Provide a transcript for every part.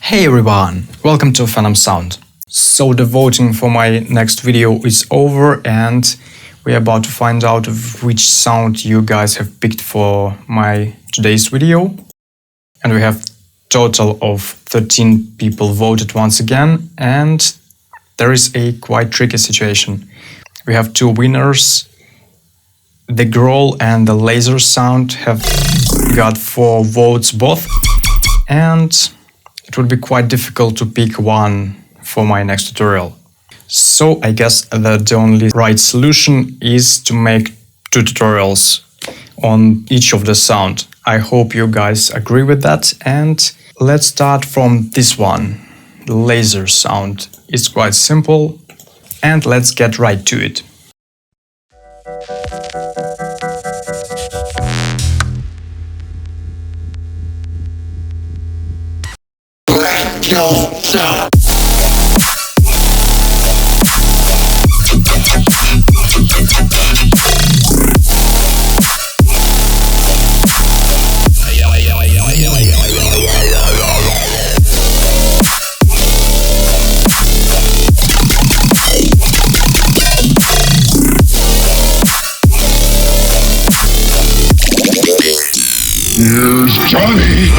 Hey everyone, welcome to PHENOMSOUND. So the voting for my next video is over and we're about to find out which sound you guys have picked for my today's video. And we have total of 13 people voted once again, and there is a quite tricky situation. We have two winners. The growl and the laser sound have got 4 votes both, and it would be quite difficult to pick one for my next tutorial. So I guess that the only right solution is to make 2 tutorials on each of the sound. I hope you guys agree with that, and let's start from this one. The laser sound is quite simple, and let's get right to it. Here's Johnny!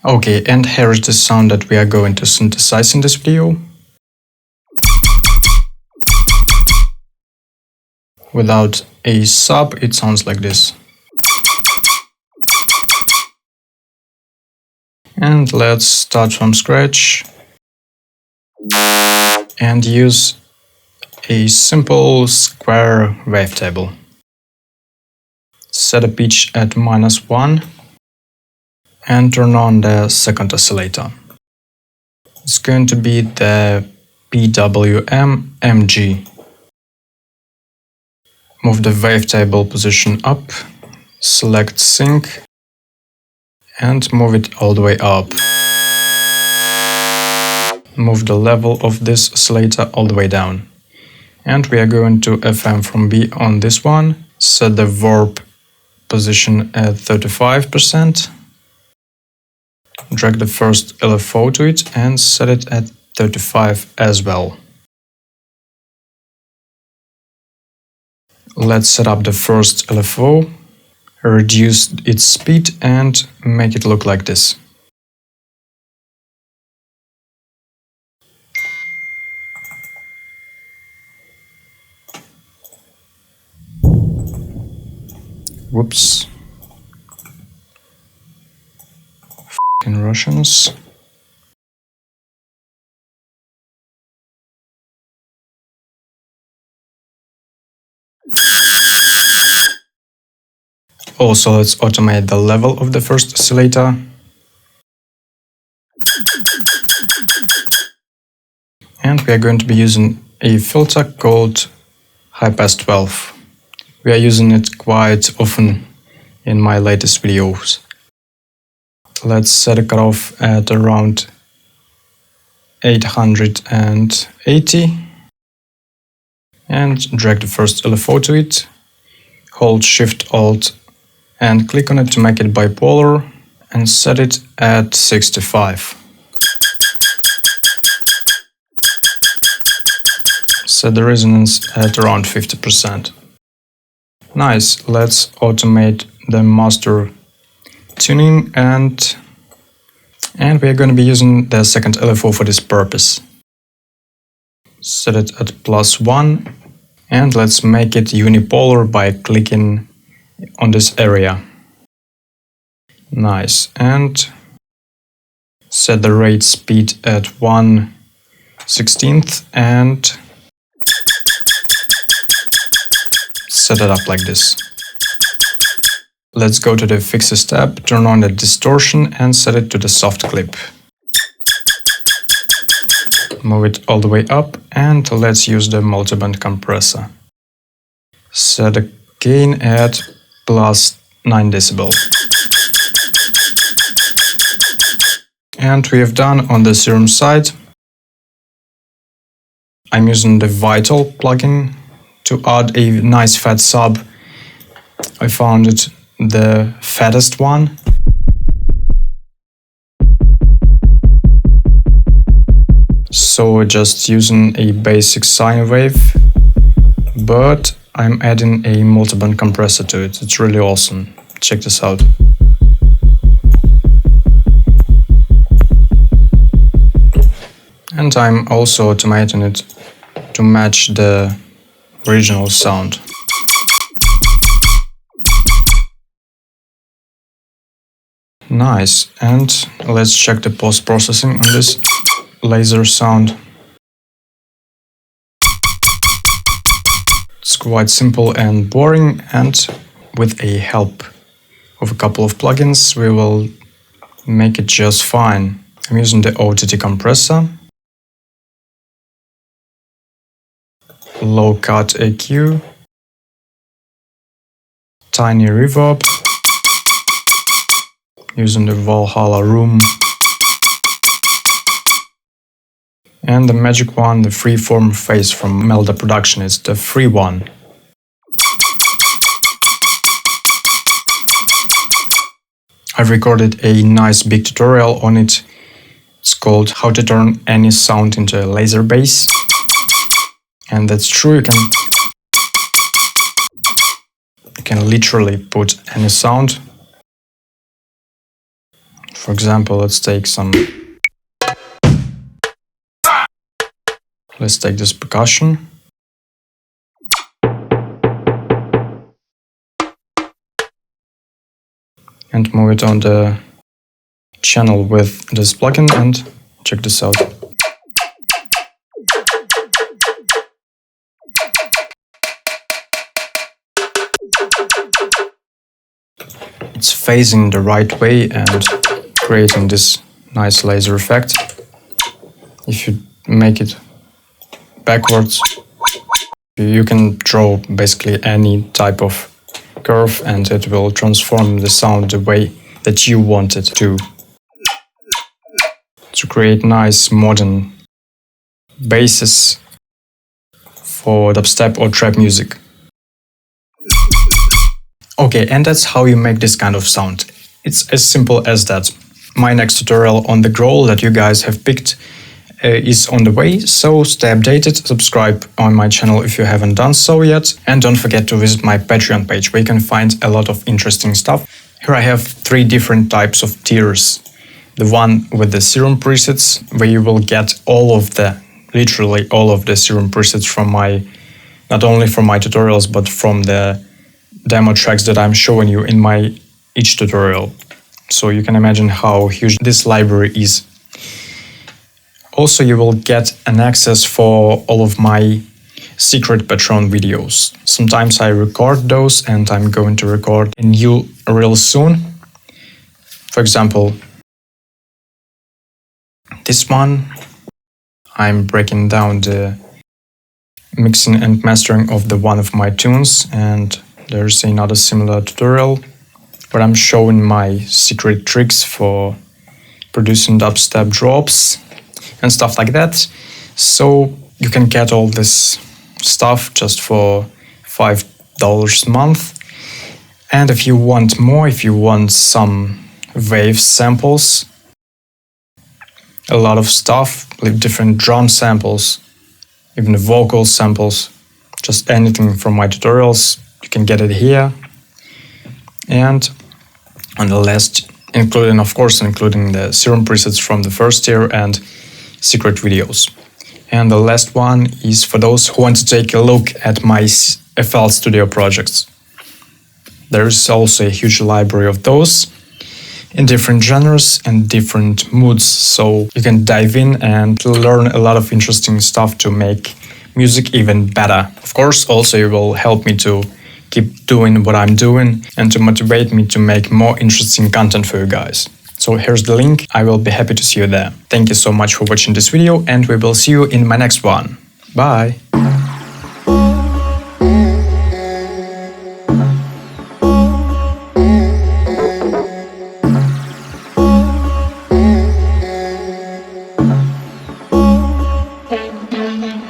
Okay, and here is the sound that we are going to synthesize in this video. Without a sub, it sounds like this. And let's start from scratch and use a simple square wavetable. Set a pitch at -1 and turn on the second oscillator. It's going to be the PWM MG. Move the wavetable position up, select sync, and move it all the way up. Move the level of this oscillator all the way down. And we are going to FM from B on this one. Set the warp position at 35%. Drag the first LFO to it and set it at 35 as well. Let's set up the first LFO. Reduce its speed and make it look like this. Whoops. F***ing Russians. Also, let's automate the level of the first oscillator. And we are going to be using a filter called High Pass 12. We are using it quite often in my latest videos. Let's set a cutoff at around 880 and drag the first LFO to it. Hold Shift Alt and click on it to make it bipolar and set it at 65. Set the resonance at around 50%. Nice, let's automate the master tuning and we are going to be using the second LFO for this purpose. Set it at +1 and let's make it unipolar by clicking on this area. Nice, and set the rate speed at 1/16 and set it up like this. Let's go to the Fixes tab, turn on the distortion and set it to the soft clip. Move it all the way up and let's use the multiband compressor. Set the gain at +9 dB. And we have done on the Serum side. I'm using the Vital plugin to add a nice fat sub. I found it the fattest one. So just using a basic sine wave, but I'm adding a multiband compressor to it. It's really awesome. Check this out. And I'm also automating it to match the original sound. Nice. And let's check the post-processing on this laser sound. It's quite simple and boring, and with a help of a couple of plugins we will make it just fine. I'm using the OTT compressor, low cut EQ, tiny reverb, using the Valhalla Room, and the magic one, the freeform phase from Melda Production. It's the free one. I've recorded a nice big tutorial on it. It's called How to Turn Any Sound into a Laser Bass. And that's true, you can literally put any sound. For example, let's take this percussion. And move it on the channel with this plugin, and check this out. It's phasing the right way and creating this nice laser effect. If you make it backwards, you can draw basically any type of curve and it will transform the sound the way that you want it to create nice modern basses for dubstep or trap music. Okay, and that's how you make this kind of sound. It's as simple as that. My next tutorial on the growl that you guys have picked is on the way, so stay updated, subscribe on my channel if you haven't done so yet, and don't forget to visit my Patreon page where you can find a lot of interesting stuff. Here I have 3 different types of tiers. The one with the Serum presets, where you will get literally all of the Serum presets from not only from my tutorials, but from the demo tracks that I'm showing you in each tutorial. So you can imagine how huge this library is. Also, you will get an access for all of my secret Patreon videos. Sometimes I record those, and I'm going to record a new real soon. For example, this one, I'm breaking down the mixing and mastering of one of my tunes, and there's another similar tutorial where I'm showing my secret tricks for producing dubstep drops and stuff like that. So you can get all this stuff just for $5 a month. And if you want more, if you want some wave samples, a lot of stuff, like different drum samples, even the vocal samples, just anything from my tutorials, you can get it here. And on the last, including the Serum presets from the first tier and secret videos. And the last one is for those who want to take a look at my FL Studio projects. There is also a huge library of those in different genres and different moods, so you can dive in and learn a lot of interesting stuff to make music even better. Of course, also it will help me to keep doing what I'm doing and to motivate me to make more interesting content for you guys. So here's the link, I will be happy to see you there. Thank you so much for watching this video, and we will see you in my next one. Bye!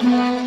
Thank